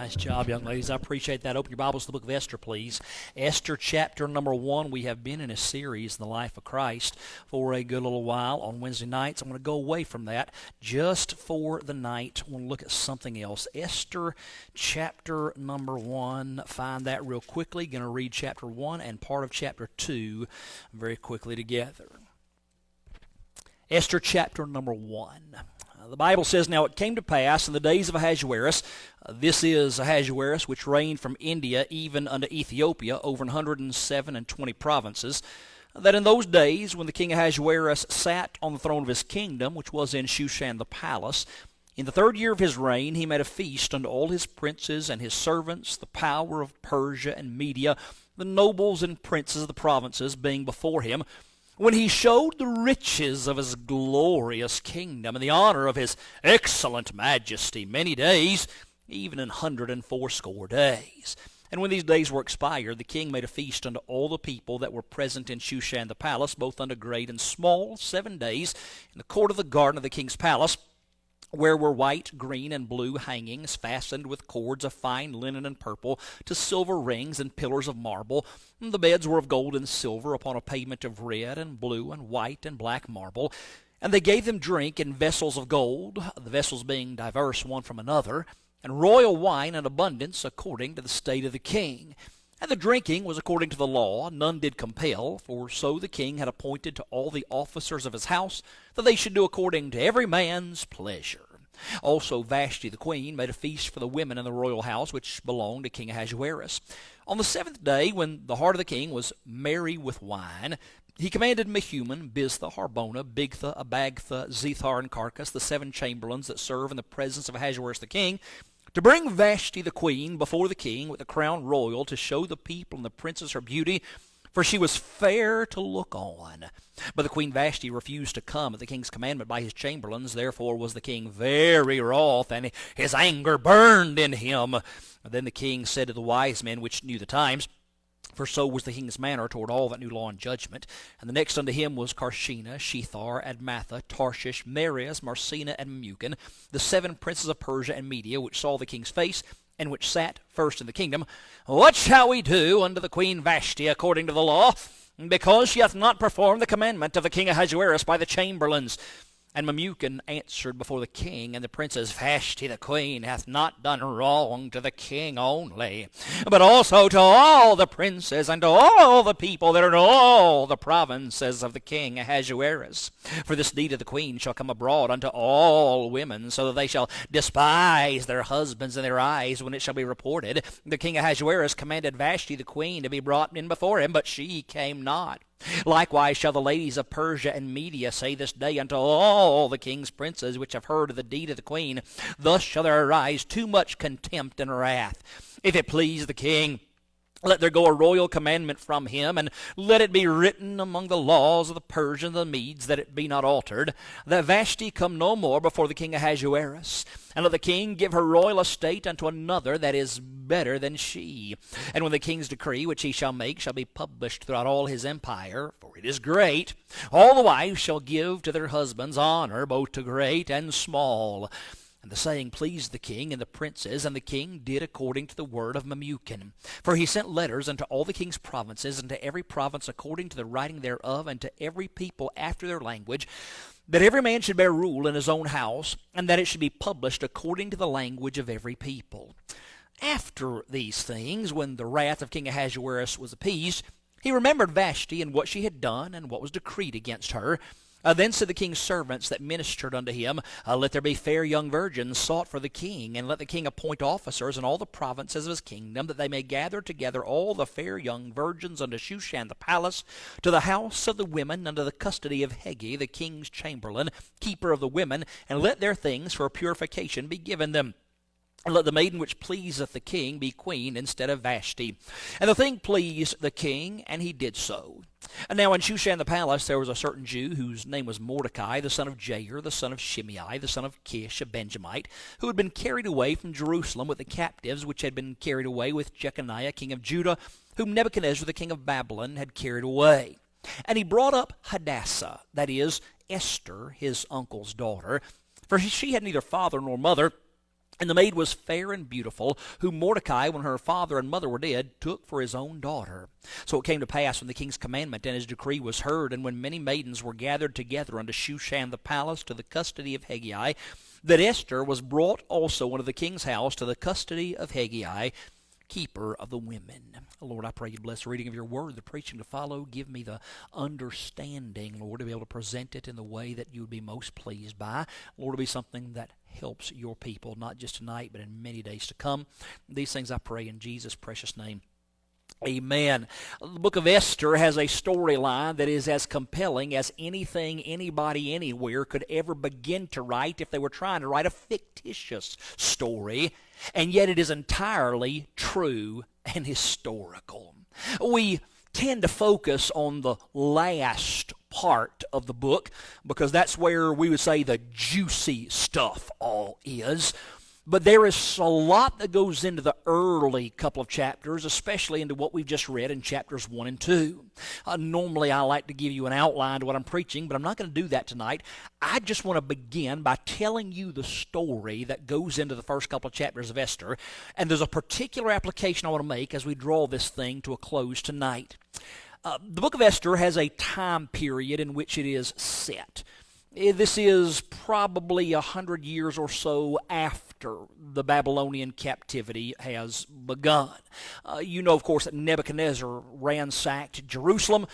Nice job, young ladies. I appreciate that. Open your Bibles to the book of Esther, please. Esther chapter number 1. We have been in a series in the life of Christ for a good little while on Wednesday nights. I'm going to go away from that just for the night. I want to look at something else. Esther chapter number 1. Find that real quickly. Going to read chapter 1 and part of chapter 2 very quickly together. Esther chapter number 1. The Bible says, "Now it came to pass in the days of Ahasuerus," this is Ahasuerus, which reigned from India even unto Ethiopia, over 127 provinces, "that in those days when the king Ahasuerus sat on the throne of his kingdom, which was in Shushan the palace, in the 3rd year of his reign he made a feast unto all his princes and his servants, the power of Persia and Media, the nobles and princes of the provinces being before him, when he showed the riches of his glorious kingdom and the honor of his excellent majesty many days, even 180 days. And when these days were expired, the king made a feast unto all the people that were present in Shushan the palace, both unto great and small, 7 days, in the court of the garden of the king's palace, where were white, green, and blue hangings fastened with cords of fine linen and purple to silver rings and pillars of marble. And the beds were of gold and silver upon a pavement of red and blue and white and black marble. And they gave them drink in vessels of gold, the vessels being diverse one from another, and royal wine in abundance according to the state of the king. And the drinking was according to the law, none did compel, for so the king had appointed to all the officers of his house, that they should do according to every man's pleasure. Also Vashti the queen made a feast for the women in the royal house, which belonged to King Ahasuerus. On the 7th day, when the heart of the king was merry with wine, he commanded Mehuman, Biztha, Harbona, Bigtha, Abagtha, Zethar, and Carcas, the 7 chamberlains that serve in the presence of Ahasuerus the king, to bring Vashti the queen before the king with the crown royal, to show the people and the princes her beauty, for she was fair to look on. But the queen Vashti refused to come at the king's commandment by his chamberlains. Therefore was the king very wroth, and his anger burned in him. Then the king said to the wise men which knew the times, for so was the king's manner toward all that knew law and judgment. And the next unto him was Carshena, Shethar, Admatha, Tarshish, Meres, Marsena, and Memucan, the 7 princes of Persia and Media, which saw the king's face, and which sat first in the kingdom. What shall we do unto the queen Vashti according to the law, because she hath not performed the commandment of the king Ahasuerus by the chamberlains? And Memucan answered before the king and the princes, Vashti the queen hath not done wrong to the king only, but also to all the princes and to all the people that are in all the provinces of the king Ahasuerus. For this deed of the queen shall come abroad unto all women, so that they shall despise their husbands in their eyes when it shall be reported. The king Ahasuerus commanded Vashti the queen to be brought in before him, but she came not. Likewise shall the ladies of Persia and Media say this day unto all the king's princes which have heard of the deed of the queen, thus shall there arise too much contempt and wrath. If it please the king, let there go a royal commandment from him, and let it be written among the laws of the Persians and the Medes, that it be not altered, that Vashti come no more before the king Ahasuerus. And let the king give her royal estate unto another that is better than she. And when the king's decree which he shall make shall be published throughout all his empire, for it is great, all the wives shall give to their husbands honor, both to great and small. And the saying pleased the king and the princes, and the king did according to the word of Memucan. For he sent letters unto all the king's provinces, and to every province according to the writing thereof, and to every people after their language, that every man should bear rule in his own house, and that it should be published according to the language of every people. After these things, when the wrath of King Ahasuerus was appeased, he remembered Vashti and what she had done, and what was decreed against her. Then said the king's servants that ministered unto him, Let there be fair young virgins sought for the king, and let the king appoint officers in all the provinces of his kingdom, that they may gather together all the fair young virgins unto Shushan the palace, to the house of the women, under the custody of Hegi, the king's chamberlain, keeper of the women, and let their things for purification be given them. And let the maiden which pleaseth the king be queen instead of Vashti. And the thing pleased the king, and he did so. And now in Shushan the palace there was a certain Jew, whose name was Mordecai, the son of Jair, the son of Shimei, the son of Kish, a Benjamite, who had been carried away from Jerusalem with the captives which had been carried away with Jeconiah king of Judah, whom Nebuchadnezzar the king of Babylon had carried away. And he brought up Hadassah, that is, Esther, his uncle's daughter, for she had neither father nor mother, And the maid was fair and beautiful, whom Mordecai, when her father and mother were dead, took for his own daughter. So it came to pass, when the king's commandment and his decree was heard, and when many maidens were gathered together unto Shushan the palace to the custody of Hegai, that Esther was brought also unto the king's house to the custody of Hegai, keeper of the women. Lord, I pray you bless the reading of your word, the preaching to follow. Give me the understanding, Lord, to be able to present it in the way that you would be most pleased by. Lord, to be something that helps your people, not just tonight, but in many days to come. These things I pray in Jesus' precious name. Amen. The book of Esther has a storyline that is as compelling as anything anybody anywhere could ever begin to write if they were trying to write a fictitious story, and yet it is entirely true and historical. We tend to focus on the last part of the book because that's where we would say the juicy stuff all is. But there is a lot that goes into the early couple of chapters, especially into what we've just read in chapters 1 and 2. Normally I like to give you an outline to what I'm preaching, but I'm not going to do that tonight. I just want to begin by telling you the story that goes into the first couple of chapters of Esther, and there's a particular application I want to make as we draw this thing to a close tonight. The book of Esther has a time period in which it is set. This is probably 100 years or so after the Babylonian captivity has begun. You know, of course, that Nebuchadnezzar ransacked Jerusalem,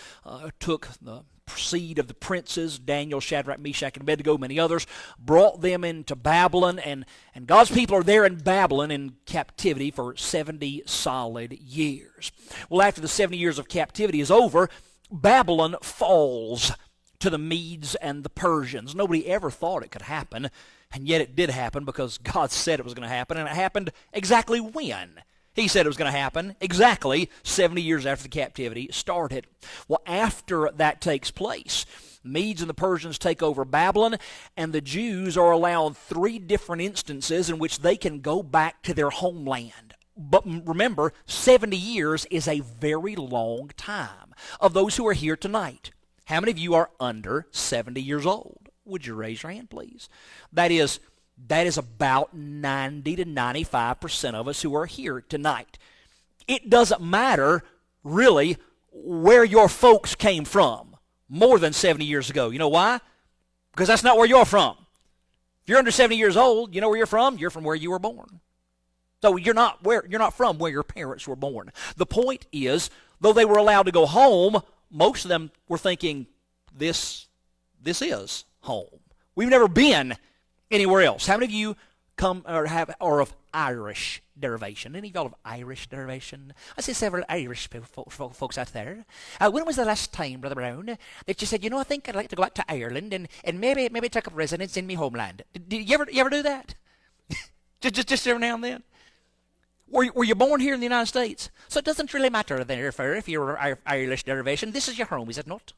took the seed of the princes, Daniel, Shadrach, Meshach, and Abednego, many others, brought them into Babylon, and God's people are there in Babylon in captivity for 70 solid years. Well, after the 70 years of captivity is over, Babylon falls to the Medes and the Persians. Nobody ever thought it could happen, and yet it did happen because God said it was going to happen, and it happened exactly when He said it was going to happen, exactly 70 years after the captivity started. Well, after that takes place, Medes and the Persians take over Babylon, and the Jews are allowed 3 different instances in which they can go back to their homeland. But remember, 70 years is a very long time. Of those who are here tonight, how many of you are under 70 years old? Would you raise your hand, please? That is about 90 to 95% of us who are here tonight. It doesn't matter, really, where your folks came from more than 70 years ago. You know why? Because that's not where you're from. If you're under 70 years old, you know where you're from? You're from where you were born. So you're not from where your parents were born. The point is, though they were allowed to go home, most of them were thinking, this is home. We've never been anywhere else. How many of you are of Irish derivation? Any of y'all of Irish derivation? I see several Irish folks out there. When was the last time, Brother Brown, that you said, I think I'd like to go out to Ireland and maybe take up residence in my homeland? Did you ever do that? just every now and then? Were you born here in the United States? So it doesn't really matter, therefore, if you're Irish derivation. This is your home, is it not?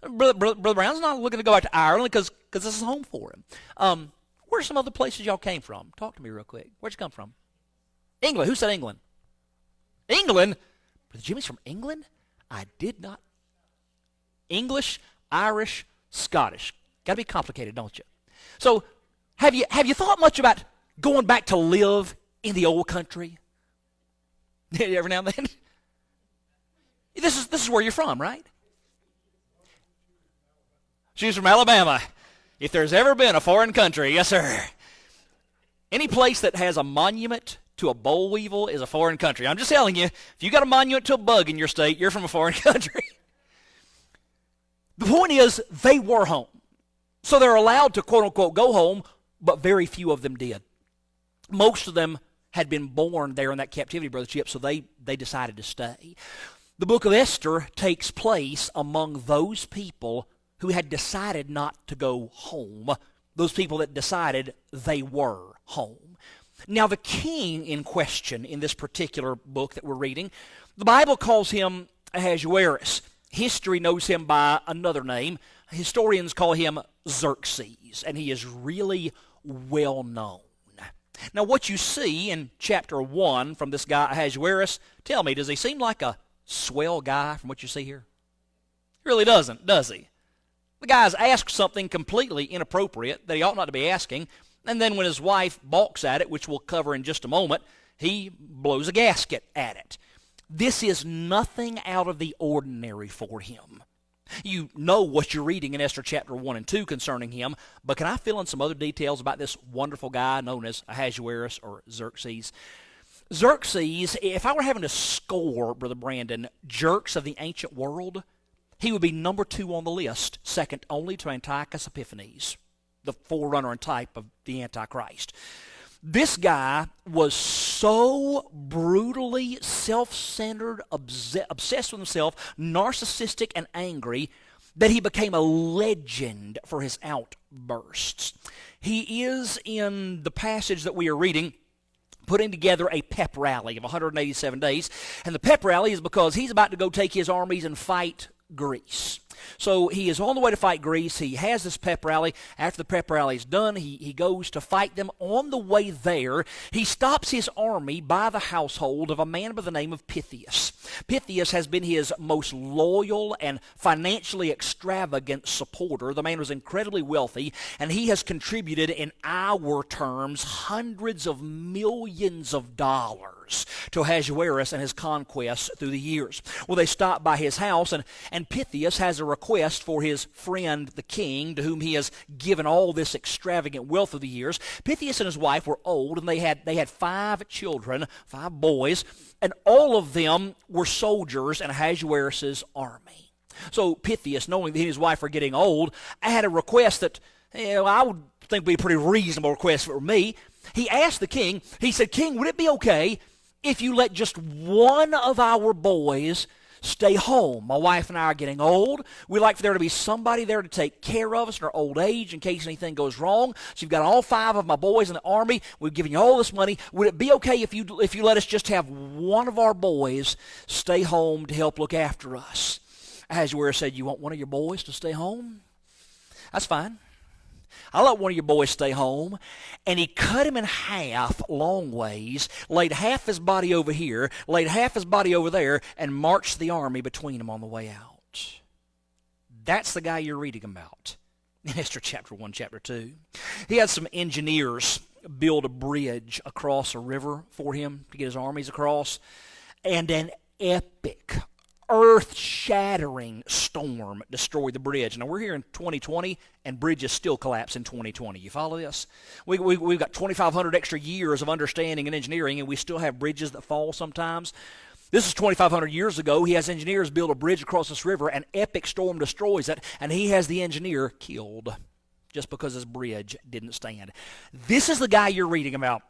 Brother Brown's not looking to go out to Ireland because this is home for him. Where's some other places y'all came from? Talk to me real quick. Where'd you come from? England. Who said England? England? Brother Jimmy's from England? I did not. English, Irish, Scottish. Got to be complicated, don't you? So have you thought much about going back to live in the old country? Every now and then? This is where you're from, right? She's from Alabama. If there's ever been a foreign country, yes, sir. Any place that has a monument to a boll weevil is a foreign country. I'm just telling you, if you got a monument to a bug in your state, you're from a foreign country. The point is, they were home. So they're allowed to, quote unquote, go home, but very few of them did. Most of them had been born there in that captivity, Brother Chip, so they decided to stay. The book of Esther takes place among those people who had decided not to go home, those people that decided they were home. Now, the king in question in this particular book that we're reading, the Bible calls him Ahasuerus. History knows him by another name. Historians call him Xerxes, and he is really well known. Now, what you see in chapter 1 from this guy Ahasuerus, tell me, does he seem like a swell guy from what you see here? He really doesn't, does he? The guy's asked something completely inappropriate that he ought not to be asking, And then when his wife balks at it, which we'll cover in just a moment, he blows a gasket at it. This is nothing out of the ordinary for him. You know what you're reading in Esther chapter 1 and 2 concerning him, but can I fill in some other details about this wonderful guy known as Ahasuerus or Xerxes? Xerxes, if I were having to score, Brother Brandon, jerks of the ancient world, he would be number 2 on the list, second only to Antiochus Epiphanes, the forerunner and type of the Antichrist. This guy was so brutally self-centered, obsessed with himself, narcissistic and angry, that he became a legend for his outbursts. He is, in the passage that we are reading, putting together a pep rally of 187 days. And the pep rally is because he's about to go take his armies and fight Greece. So he is on the way to fight Greece. He has this pep rally. After the pep rally is done, he goes to fight them. On the way there, he stops his army by the household of a man by the name of Pythias. Pythias has been his most loyal and financially extravagant supporter. The man was incredibly wealthy, and he has contributed in our terms hundreds of millions of dollars to Ahasuerus and his conquests through the years. Well, they stop by his house, and Pythias has a request for his friend the king, to whom he has given all this extravagant wealth of the years. Pythias and his wife were old, and they had 5 children, 5 boys, and all of them were soldiers in Ahasuerus' army. So Pythias, knowing that he and his wife were getting old, had a request that I would think would be a pretty reasonable request for me. He asked the king, he said, "King, would it be okay if you let just one of our boys stay home? My wife and I are getting old. We'd like for there to be somebody there to take care of us in our old age in case anything goes wrong. So you've got all 5 of my boys in the army. We've given you all this money. Would it be okay if you let us just have one of our boys stay home to help look after us?" Ahasuerus said, "You want one of your boys to stay home? That's fine. I'll let one of your boys stay home." And he cut him in half long ways, laid half his body over here, laid half his body over there, and marched the army between them on the way out. That's the guy you're reading about in Esther chapter 1, chapter 2. He had some engineers build a bridge across a river for him to get his armies across, and an epic, earth-shattering storm destroyed the bridge. Now, we're here in 2020, and bridges still collapse in 2020. You follow this? We've got 2,500 extra years of understanding and engineering, and we still have bridges that fall sometimes. This is 2,500 years ago. He has engineers build a bridge across this river. An epic storm destroys it, and he has the engineer killed just because his bridge didn't stand. This is the guy you're reading about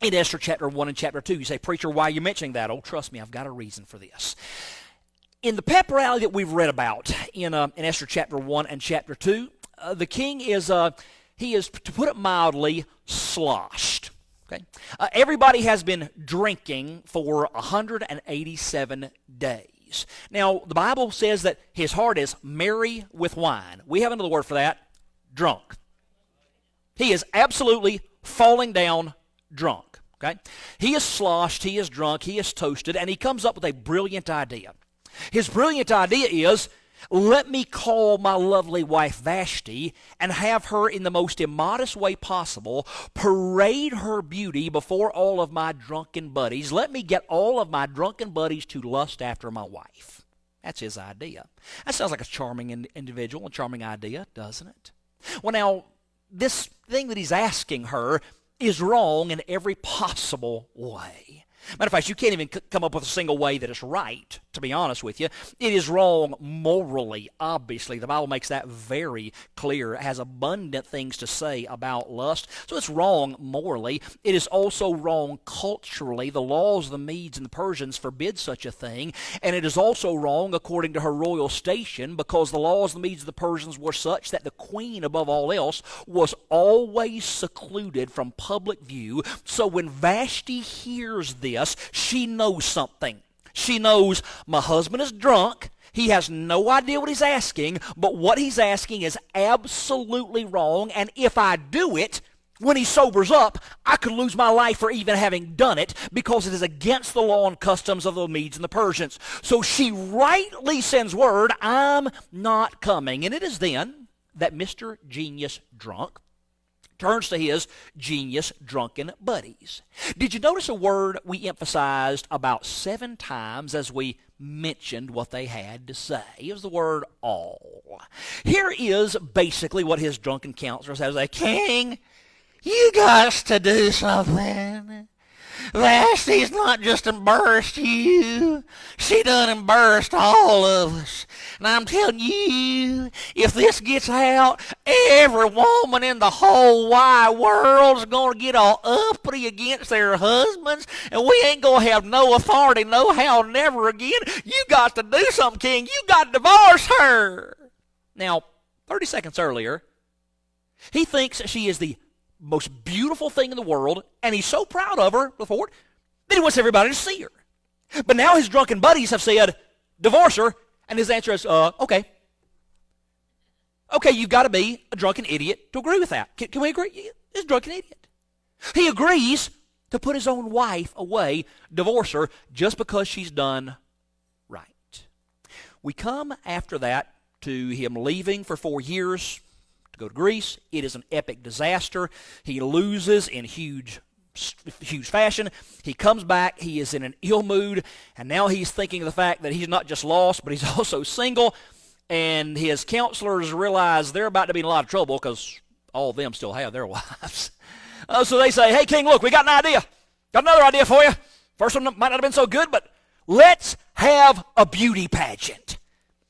in Esther chapter 1 and chapter 2. You say, "Preacher, why are you mentioning that?" Oh, trust me, I've got a reason for this. In the pep rally that we've read about in Esther chapter 1 and chapter 2, the king is, he is, to put it mildly, sloshed. Okay? Everybody has been drinking for 187 days. Now, the Bible says that his heart is merry with wine. We have another word for that, drunk. He is absolutely falling down drunk. Okay? He is sloshed, he is drunk, he is toasted, and he comes up with a brilliant idea. His brilliant idea is, let me call my lovely wife Vashti and have her, in the most immodest way possible, parade her beauty before all of my drunken buddies. Let me get all of my drunken buddies to lust after my wife. That's his idea. That sounds like a charming individual, a charming idea, doesn't it? Well, now, this thing that he's asking her is wrong in every possible way. Matter of fact, you can't even come up with a single way that is right, to be honest with you. It is wrong morally, obviously. The Bible makes that very clear. It has abundant things to say about lust. So it's wrong morally. It is also wrong culturally. The laws of the Medes and the Persians forbid such a thing. And it is also wrong according to her royal station, because the laws of the Medes and the Persians were such that the queen, above all else, was always secluded from public view. So when Vashti hears this, she knows something. She knows my husband is drunk. He has no idea what he's asking, but what he's asking is absolutely wrong, and if I do it, when he sobers up, I could lose my life for even having done it, because it is against the law and customs of the Medes and the Persians. So she rightly sends word, I'm not coming. And it is then that Mr. Genius Drunk turns to his genius drunken buddies. Did you notice a word we emphasized about 7 times as we mentioned what they had to say? It was the word all. Here is basically what his drunken counselor says. King, you got to do something. Vasty's not just embarrassed you. She done embarrassed all of us. And I'm telling you, if this gets out, every woman in the whole wide world's going to get all uppity against their husbands, and we ain't going to have no authority, no how, never again. You got to do something, King. You got to divorce her. Now, 30 seconds earlier, he thinks that she is the most beautiful thing in the world, and he's so proud of her before it that he wants everybody to see her. But now his drunken buddies have said, divorce her, and his answer is, okay. Okay, you've got to be a drunken idiot to agree with that. Can we agree? He's a drunken idiot. He agrees to put his own wife away, divorce her, just because she's done right. We come after that to him leaving for 4 years to go to Greece. It is an epic disaster. He loses in huge fashion. He comes back. He is in an ill mood, and now he's thinking of the fact that he's not just lost, but he's also single, and his counselors realize they're about to be in a lot of trouble because all of them still have their wives. So they say, hey, King, look, we got an idea. Got another idea for you. First one might not have been so good, but let's have a beauty pageant.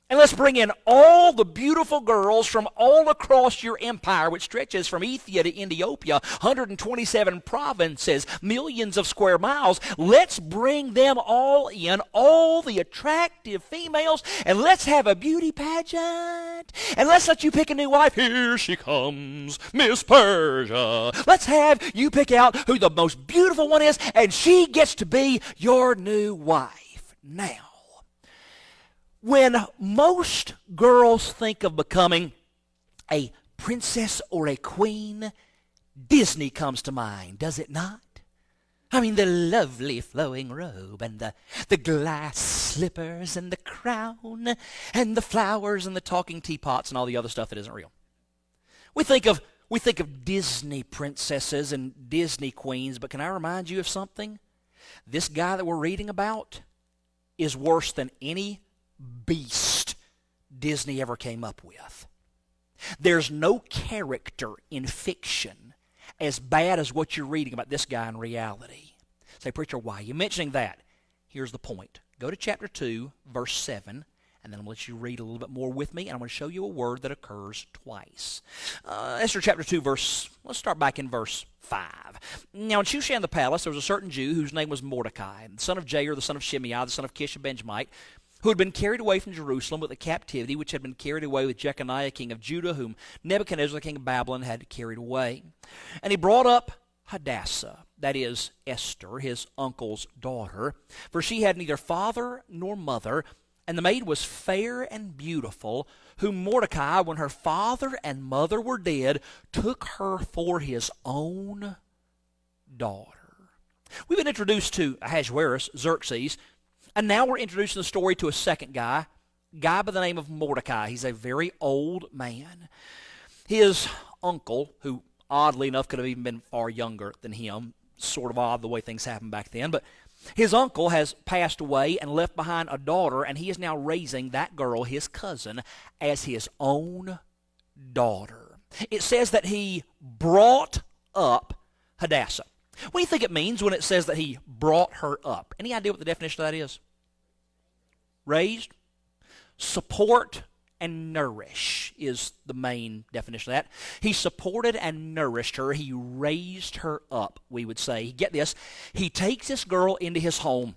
And let's bring in all the beautiful girls from all across your empire, which stretches from Ethiopia to Ethiopia, 127 provinces, millions of square miles. Let's bring them all in, all the attractive females, and let's have a beauty pageant. And let's let you pick a new wife. Here she comes, Miss Persia. Let's have you pick out who the most beautiful one is, and she gets to be your new wife. Now, when most girls think of becoming a princess or a queen, Disney comes to mind, does it not? I mean, the lovely flowing robe and the glass slippers and the crown and the flowers and the talking teapots and all the other stuff that isn't real. We think of Disney princesses and Disney queens, but can I remind you of something? This guy that we're reading about is worse than any beast Disney ever came up with. There's no character in fiction as bad as what you're reading about this guy in reality. Say, preacher, why are you mentioning that? Here's the point. Go to chapter 2, verse 7, and then I'm going to let you read a little bit more with me, and I'm going to show you a word that occurs twice. Esther chapter 2, let's start back in verse 5. Now in Shushan the palace there was a certain Jew whose name was Mordecai, the son of Jair, the son of Shimei, the son of Kish, a Benjamite, who had been carried away from Jerusalem with the captivity which had been carried away with Jeconiah king of Judah, whom Nebuchadnezzar king of Babylon had carried away. And he brought up Hadassah, that is Esther, his uncle's daughter, for she had neither father nor mother, and the maid was fair and beautiful, whom Mordecai, when her father and mother were dead, took her for his own daughter. We've been introduced to Ahasuerus, Xerxes, and now we're introducing the story to a second guy by the name of Mordecai. He's a very old man. His uncle, who oddly enough could have even been far younger than him, sort of odd the way things happened back then, but his uncle has passed away and left behind a daughter, and he is now raising that girl, his cousin, as his own daughter. It says that he brought up Hadassah. What do you think it means when it says that he brought her up? Any idea what the definition of that is? Raised, support, and nourish is the main definition of that. He supported and nourished her. He raised her up, we would say. Get this. He takes this girl into his home.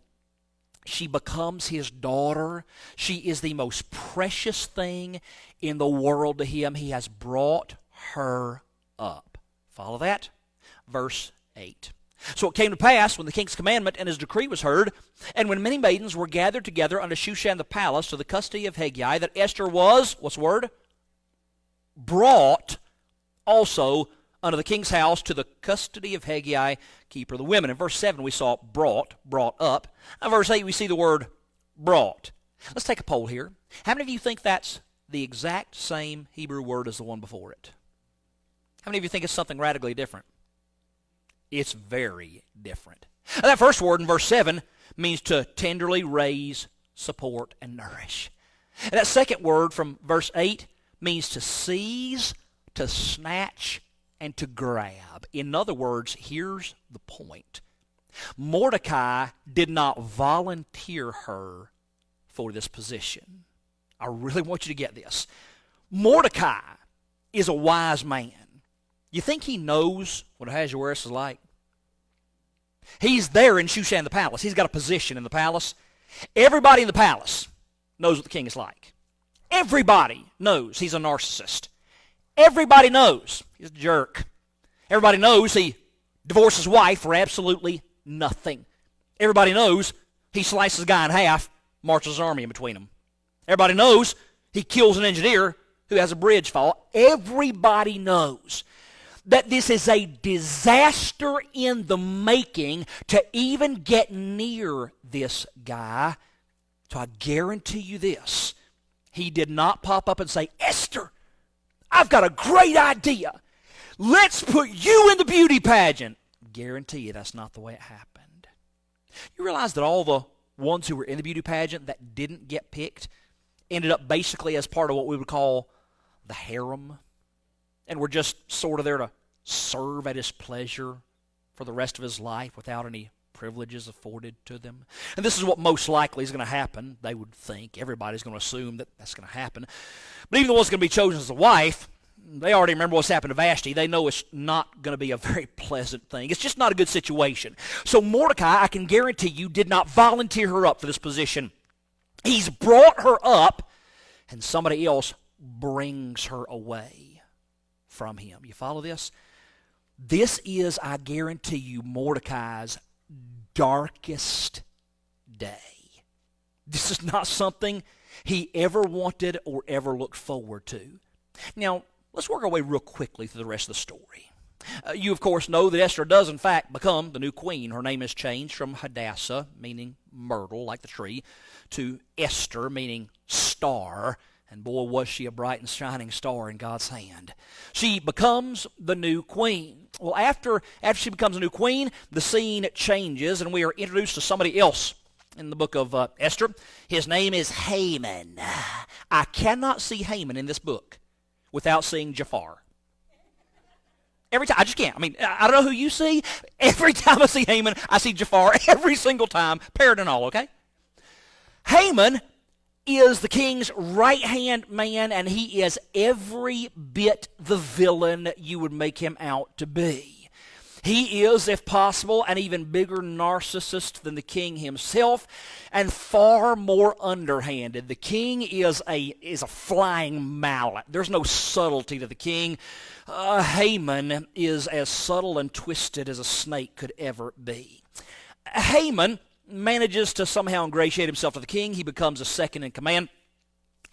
She becomes his daughter. She is the most precious thing in the world to him. He has brought her up. Follow that? Verse 8. So it came to pass, when the king's commandment and his decree was heard, and when many maidens were gathered together unto Shushan the palace to the custody of Hegai, that Esther was, what's the word? Brought also unto the king's house to the custody of Hegai, keeper of the women. In verse 7 we saw brought up. In verse 8 we see the word brought. Let's take a poll here. How many of you think that's the exact same Hebrew word as the one before it? How many of you think it's something radically different? It's very different. That first word in verse 7 means to tenderly raise, support, and nourish. And that second word from verse 8 means to seize, to snatch, and to grab. In other words, here's the point. Mordecai did not volunteer her for this position. I really want you to get this. Mordecai is a wise man. You think he knows what Ahasuerus is like? He's there in Shushan the palace. He's got a position in the palace. Everybody in the palace knows what the king is like. Everybody knows he's a narcissist. Everybody knows he's a jerk. Everybody knows he divorced his wife for absolutely nothing. Everybody knows he slices a guy in half, marches his army in between them. Everybody knows he kills an engineer who has a bridge fall. Everybody knows that this is a disaster in the making to even get near this guy. So I guarantee you this. He did not pop up and say, Esther, I've got a great idea. Let's put you in the beauty pageant. Guarantee you that's not the way it happened. You realize that all the ones who were in the beauty pageant that didn't get picked ended up basically as part of what we would call the harem, and were just sort of there to serve at his pleasure for the rest of his life without any privileges afforded to them. And this is what most likely is going to happen. They would think. Everybody's going to assume that that's going to happen. But even the one's going to be chosen as a wife, they already remember what's happened to Vashti. They know it's not going to be a very pleasant thing. It's just not a good situation. So Mordecai, I can guarantee you, did not volunteer her up for this position. He's brought her up, and somebody else brings her away from him. You follow this? This is, I guarantee you, Mordecai's darkest day. This is not something he ever wanted or ever looked forward to. Now, let's work our way real quickly through the rest of the story. You, of course, know that Esther does, in fact, become the new queen. Her name is changed from Hadassah, meaning myrtle, like the tree, to Esther, meaning star. And boy, was she a bright and shining star in God's hand. She becomes the new queen. Well, after she becomes a new queen, the scene changes, and we are introduced to somebody else in the book of Esther. His name is Haman. I cannot see Haman in this book without seeing Jafar. Every time. I just can't. I mean, I don't know who you see. Every time I see Haman, I see Jafar every single time, parrot and all, okay? Haman is the king's right-hand man, and he is every bit the villain you would make him out to be. He is, if possible, an even bigger narcissist than the king himself, and far more underhanded. The king is a flying mallet. There's no subtlety to the king. Haman is as subtle and twisted as a snake could ever be. Haman manages to somehow ingratiate himself to the king. He becomes a second in command.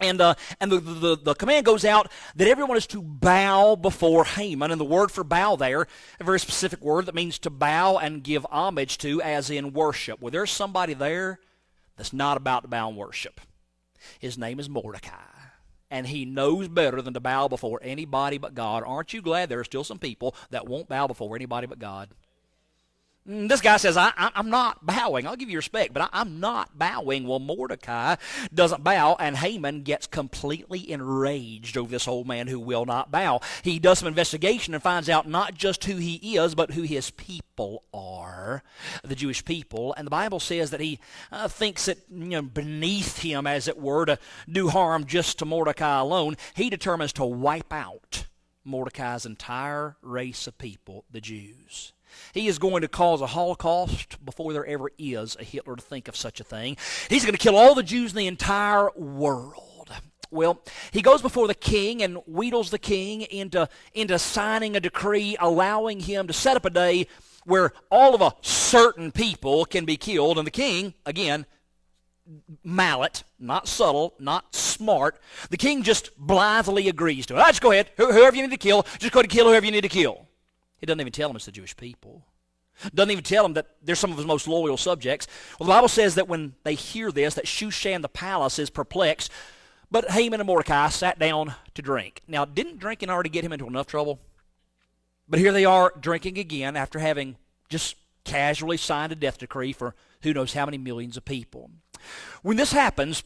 And the command goes out that everyone is to bow before Haman. And the word for bow there, a very specific word that means to bow and give homage to, as in worship. Well, there's somebody there that's not about to bow and worship. His name is Mordecai. And he knows better than to bow before anybody but God. Aren't you glad there are still some people that won't bow before anybody but God? This guy says, I'm not bowing. I'll give you respect, but I'm not bowing. Well, Mordecai doesn't bow, and Haman gets completely enraged over this old man who will not bow. He does some investigation and finds out not just who he is, but who his people are, the Jewish people. And the Bible says that he thinks it beneath him, as it were, to do harm just to Mordecai alone. He determines to wipe out Mordecai's entire race of people, the Jews. He is going to cause a Holocaust before there ever is a Hitler to think of such a thing. He's going to kill all the Jews in the entire world. Well, he goes before the king and wheedles the king into signing a decree allowing him to set up a day where all of a certain people can be killed. And the king, again, mallet, not subtle, not smart, the king just blithely agrees to it. Just go ahead. Whoever you need to kill, just go ahead and kill whoever you need to kill. He doesn't even tell them it's the Jewish people. Doesn't even tell them that they're some of his most loyal subjects. Well, the Bible says that when they hear this, that Shushan the palace is perplexed. But Haman and Mordecai sat down to drink. Now, didn't drinking already get him into enough trouble? But here they are drinking again after having just casually signed a death decree for who knows how many millions of people. When this happens,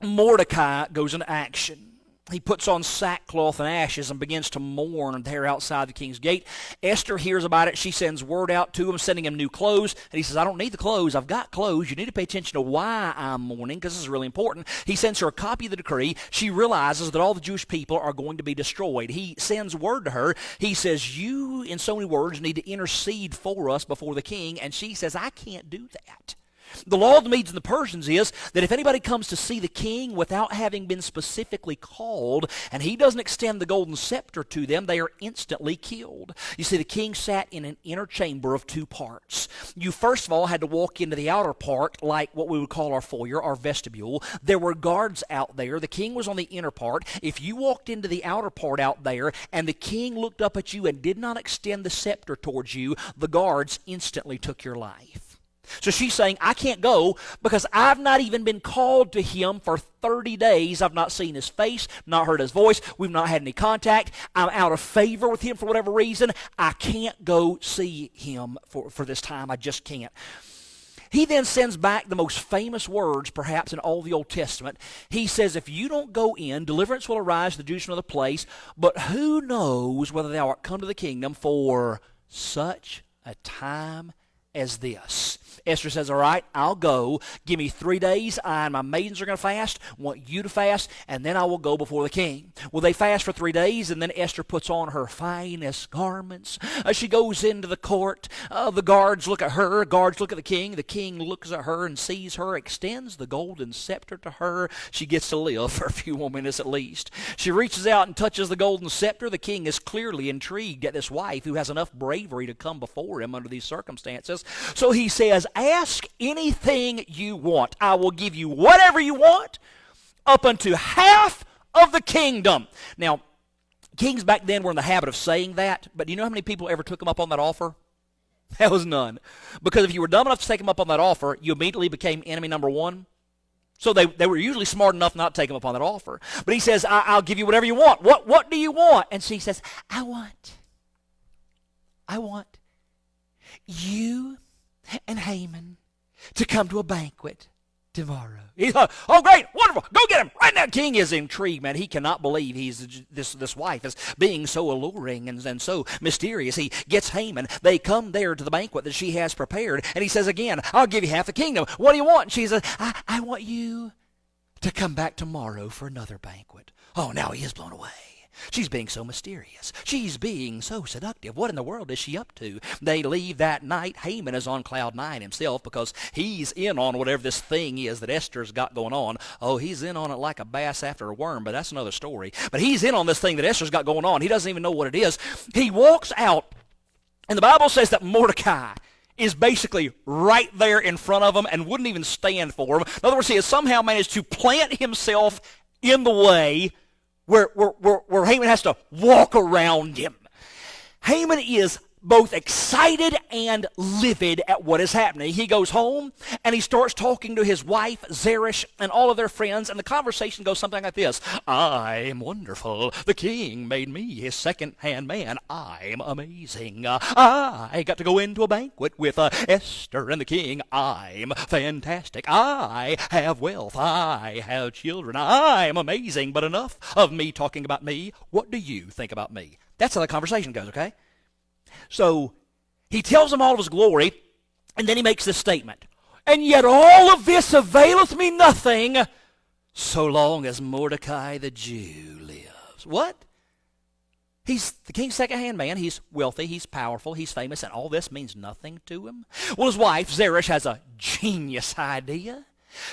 Mordecai goes into action. He puts on sackcloth and ashes and begins to mourn there outside the king's gate. Esther hears about it. She sends word out to him, sending him new clothes. And he says, I don't need the clothes. I've got clothes. You need to pay attention to why I'm mourning, because this is really important. He sends her a copy of the decree. She realizes that all the Jewish people are going to be destroyed. He sends word to her. He says, you, in so many words, need to intercede for us before the king. And she says, I can't do that. The law of the Medes and the Persians is that if anybody comes to see the king without having been specifically called, and he doesn't extend the golden scepter to them, they are instantly killed. You see, the king sat in an inner chamber of two parts. You first of all had to walk into the outer part, like what we would call our foyer, our vestibule. There were guards out there. The king was on the inner part. If you walked into the outer part out there, and the king looked up at you and did not extend the scepter towards you, the guards instantly took your life. So she's saying, I can't go because I've not even been called to him for 30 days. I've not seen his face, not heard his voice. We've not had any contact. I'm out of favor with him for whatever reason. I can't go see him for this time. I just can't. He then sends back the most famous words, perhaps, in all the Old Testament. He says, if you don't go in, deliverance will arise to the Jews from another place, but who knows whether thou art come to the kingdom for such a time as this. Esther says, all right, I'll go. Give me 3 days. I and my maidens are going to fast. I want you to fast, and then I will go before the king. Well, they fast for 3 days, and then Esther puts on her finest garments. She goes into the court. The guards look at her. Guards look at the king. The king looks at her and sees her, extends the golden scepter to her. She gets to live for a few more minutes at least. She reaches out and touches the golden scepter. The king is clearly intrigued at this wife who has enough bravery to come before him under these circumstances. So he says, ask anything you want. I will give you whatever you want, up unto half of the kingdom. Now, kings back then were in the habit of saying that, but do you know how many people ever took him up on that offer? That was none. Because if you were dumb enough to take him up on that offer, you immediately became enemy number one. So they were usually smart enough not to take him up on that offer. But he says, I'll give you whatever you want. What do you want? And she says, I want you and Haman to come to a banquet tomorrow. He's like, oh, great, wonderful, go get him right now. King is intrigued, man. He cannot believe this wife is being so alluring and so mysterious. He gets Haman. They come there to the banquet that she has prepared, and he says again, I'll give you half the kingdom. What do you want? And she says, I want you to come back tomorrow for another banquet. Oh, now he is blown away. She's being so mysterious. She's being so seductive. What in the world is she up to? They leave that night. Haman is on cloud 9 himself because he's in on whatever this thing is that Esther's got going on. Oh, he's in on it like a bass after a worm, but that's another story. But he's in on this thing that Esther's got going on. He doesn't even know what it is. He walks out, and the Bible says that Mordecai is basically right there in front of him and wouldn't even stand for him. In other words, he has somehow managed to plant himself in the way where Haman has to walk around him. Haman is both excited and livid at what is happening. He goes home and he starts talking to his wife, Zeresh, and all of their friends, and the conversation goes something like this. I'm wonderful. The king made me his second-hand man. I'm amazing. I got to go into a banquet with Esther and the king. I'm fantastic. I have wealth. I have children. I'm amazing. But enough of me talking about me. What do you think about me? That's how the conversation goes, okay? So he tells them all of his glory, and then he makes this statement. And yet all of this availeth me nothing, so long as Mordecai the Jew lives. What? He's the king's second-hand man. He's wealthy. He's powerful. He's famous. And all this means nothing to him? Well, his wife, Zeresh, has a genius idea.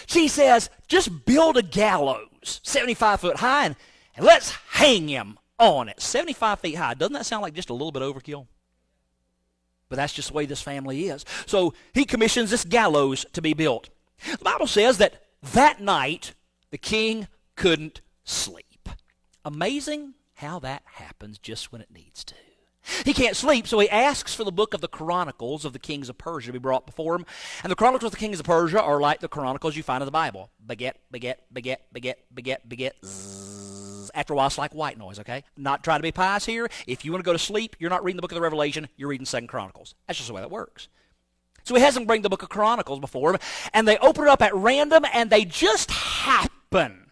She says, just build a gallows 75 foot high, and let's hang him on it. 75 feet high. Doesn't that sound like just a little bit overkill? But that's just the way this family is. So he commissions this gallows to be built. The Bible says that night the king couldn't sleep. Amazing how that happens just when it needs to. He can't sleep, so he asks for the book of the Chronicles of the kings of Persia to be brought before him. And the Chronicles of the kings of Persia are like the Chronicles you find in the Bible. Beget, beget, beget, beget, beget, beget, zzz. is. After a while, it's like white noise, okay? Not trying to be pious here. If you want to go to sleep, you're not reading the book of the Revelation, you're reading 2 Chronicles. That's just the way that works. So he has them bring the book of Chronicles before him, and they open it up at random, and they just happen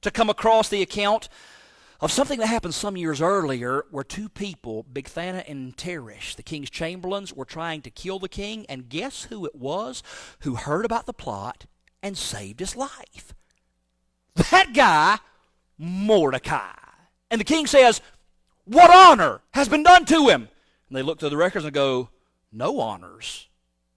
to come across the account of something that happened some years earlier where two people, Bigthana and Teresh, the king's chamberlains, were trying to kill the king, and guess who it was who heard about the plot and saved his life? That guy, Mordecai. And the king says, what honor has been done to him? And they look through the records and go, no honor's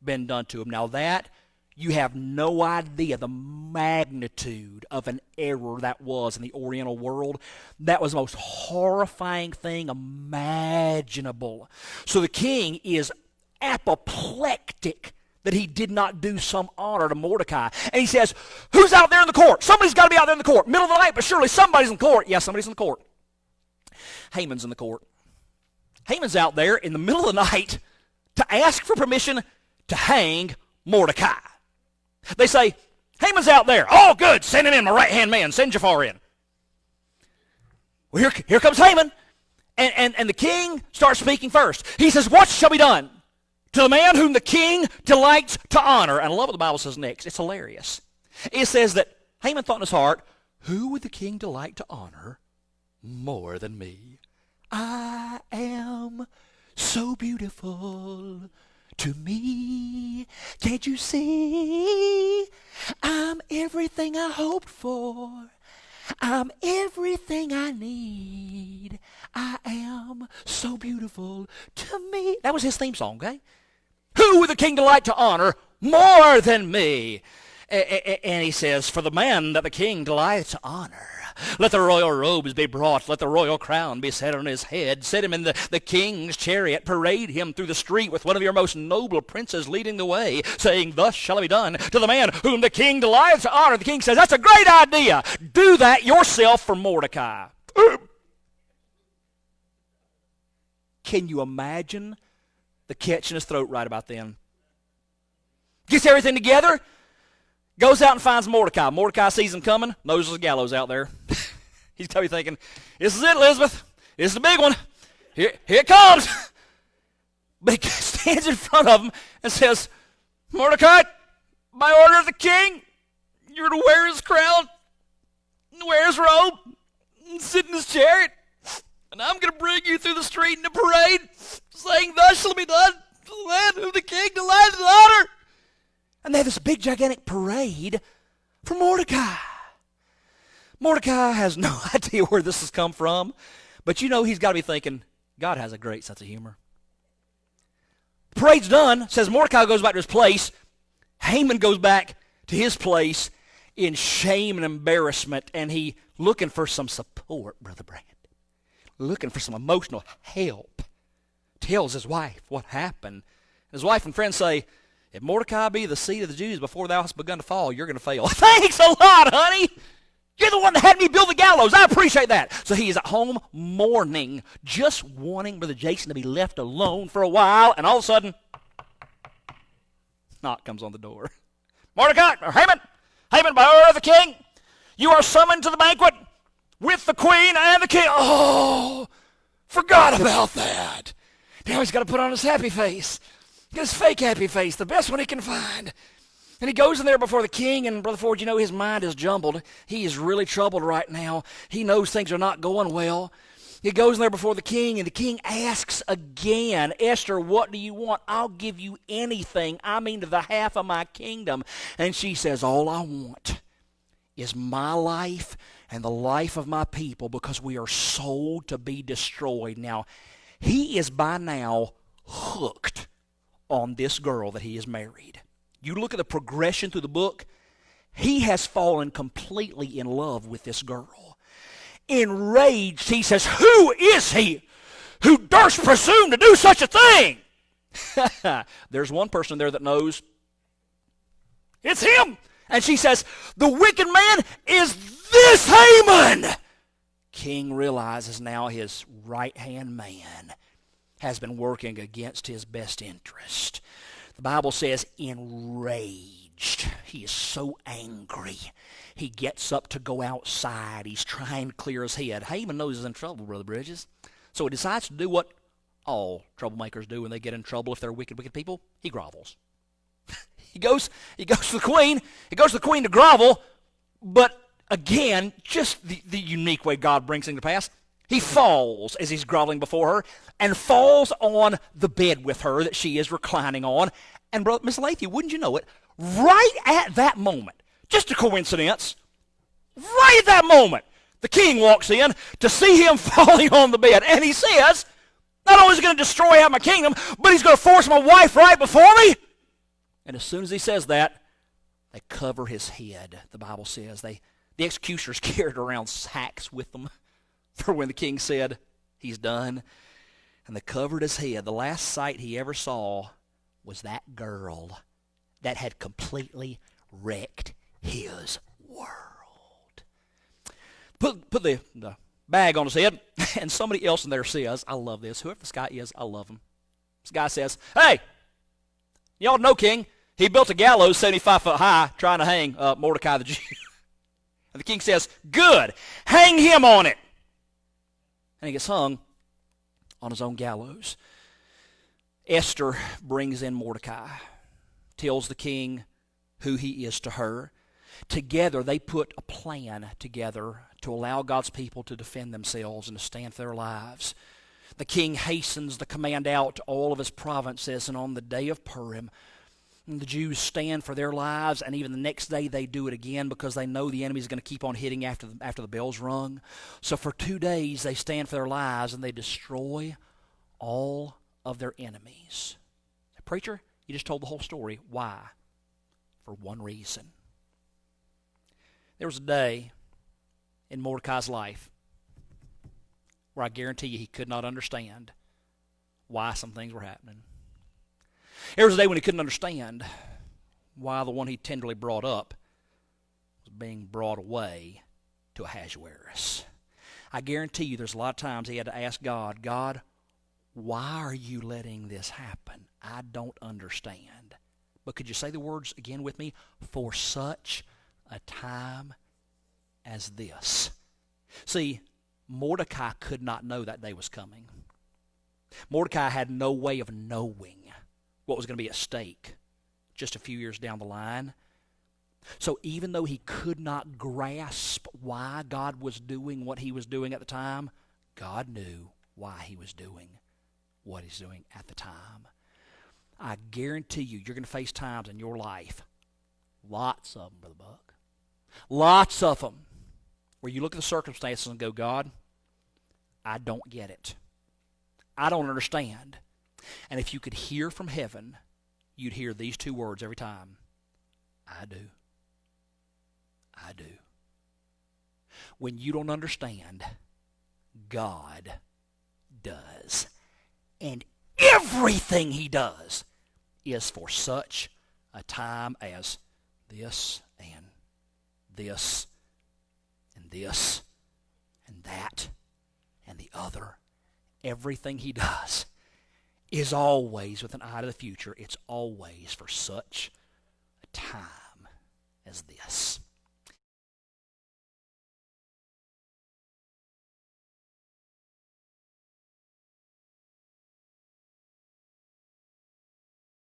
been done to him. Now that, you have no idea the magnitude of an error that was in the Oriental world. That was the most horrifying thing imaginable. So the king is apoplectic that he did not do some honor to Mordecai. And he says, who's out there in the court? Somebody's got to be out there in the court. Middle of the night, but surely somebody's in the court. Yeah, somebody's in the court. Haman's in the court. Haman's out there in the middle of the night to ask for permission to hang Mordecai. They say, Haman's out there. Oh, good. Send him in, my right-hand man. Send Jafar in. Well, here comes Haman. And the king starts speaking first. He says, what shall be done to the man whom the king delights to honor? And I love what the Bible says next. It's hilarious. It says that Haman thought in his heart, who would the king delight to honor more than me? I am so beautiful to me. Can't you see? I'm everything I hoped for. I'm everything I need. I am so beautiful to me. That was his theme song, okay? Who would the king delight to honor more than me? And he says, for the man that the king delights to honor, let the royal robes be brought. Let the royal crown be set on his head. Set him in the king's chariot. Parade him through the street with one of your most noble princes leading the way, saying, thus shall it be done to the man whom the king delights to honor. The king says, that's a great idea. Do that yourself for Mordecai. Can you imagine the catch in his throat right about then? Gets everything together. Goes out and finds Mordecai. Mordecai sees him coming, knows there's a gallows out there. He's probably thinking, this is it, Elizabeth. This is the big one. Here it comes. But he stands in front of him and says, Mordecai, by order of the king, you're to wear his crown, wear his robe, and sit in his chariot. And I'm going to bring you through the street in a parade, saying, thus shall it be done to the man whom the king delights to honor. And they have this big, gigantic parade for Mordecai. Mordecai has no idea where this has come from, but you know he's got to be thinking, God has a great sense of humor. The parade's done. Says Mordecai goes back to his place. Haman goes back to his place in shame and embarrassment, and he looking for some support, Brother Brand. Looking for some emotional help. Tells his wife what happened. His wife and friends say, if Mordecai be the seed of the Jews before thou hast begun to fall, you're going to fail. Thanks a lot, honey. You're the one that had me build the gallows. I appreciate that. So he is at home mourning, just wanting Brother Jason to be left alone for a while, and all of a sudden, knock comes on the door. Mordecai, or Haman, by order of the king, you are summoned to the banquet with the queen and the king. Oh, forgot about that. Now he's got to put on his happy face. Get his fake happy face, the best one he can find. And he goes in there before the king, and Brother Ford, you know his mind is jumbled. He is really troubled right now. He knows things are not going well. He goes in there before the king, and the king asks again, Esther, what do you want? I'll give you anything. I mean to the half of my kingdom. And she says, all I want is my life and the life of my people, because we are sold to be destroyed. Now, he is by now hooked on this girl that he has married. You look at the progression through the book, he has fallen completely in love with this girl. Enraged, he says, who is he who durst presume to do such a thing? There's one person there that knows. It's him. And she says, the wicked man is this Haman. King realizes now his right-hand man has been working against his best interest. The Bible says enraged. he is so angry. He gets up to go outside. He's trying to clear his head. He even knows he's in trouble, Brother Bridges. So he decides to do what all troublemakers do when they get in trouble if they're wicked people. He grovels. He goes to the queen. He goes to the queen to grovel, but again, just the unique way God brings things to pass. He falls as he's groveling before her and falls on the bed with her that she is reclining on. And Brother Miss Lathy, wouldn't you know it, right at that moment, just a coincidence, right at that moment, the king walks in to see him falling on the bed. And he says, not only is he going to destroy out my kingdom, but he's going to force my wife right before me. And as soon as he says that, they cover his head, the Bible says. The executioners carried around sacks with them for when the king said, he's done. And they covered his head. The last sight he ever saw was that girl that had completely wrecked his world. Put the bag on his head, and somebody else in there says, I love this. Whoever this guy is, I love him. This guy says, hey, y'all know, King, he built a gallows 75 foot high trying to hang Mordecai the Jew. And the king says, good, hang him on it. And he gets hung on his own gallows. Esther brings in Mordecai, tells the king who he is to her. Together, they put a plan together to allow God's people to defend themselves and to stand for their lives. The king hastens the command out to all of his provinces, and on the day of Purim, the Jews stand for their lives, and even the next day they do it again because they know the enemy is going to keep on hitting after the bell's rung. So for 2 days they stand for their lives, and they destroy all of their enemies. Preacher, you just told the whole story. Why? For one reason. There was a day in Mordecai's life where I guarantee you he could not understand why some things were happening. There was a day when he couldn't understand why the one he tenderly brought up was being brought away to Ahasuerus. I guarantee you there's a lot of times he had to ask God, God, why are you letting this happen? I don't understand. But could you say the words again with me? For such a time as this. See, Mordecai could not know that day was coming. Mordecai had no way of knowing what was going to be at stake just a few years down the line. So even though he could not grasp why God was doing what he was doing at the time, God knew why he was doing what he's doing at the time. I guarantee you, you're going to face times in your life, lots of them, Brother Buck, lots of them, where you look at the circumstances and go, God, I don't get it. I don't understand. And if you could hear from heaven, you'd hear these two words every time. I do. I do. When you don't understand, God does. And everything he does is for such a time as this and this and this and that and the other. Everything he does is always with an eye to the future. It's always for such a time as this.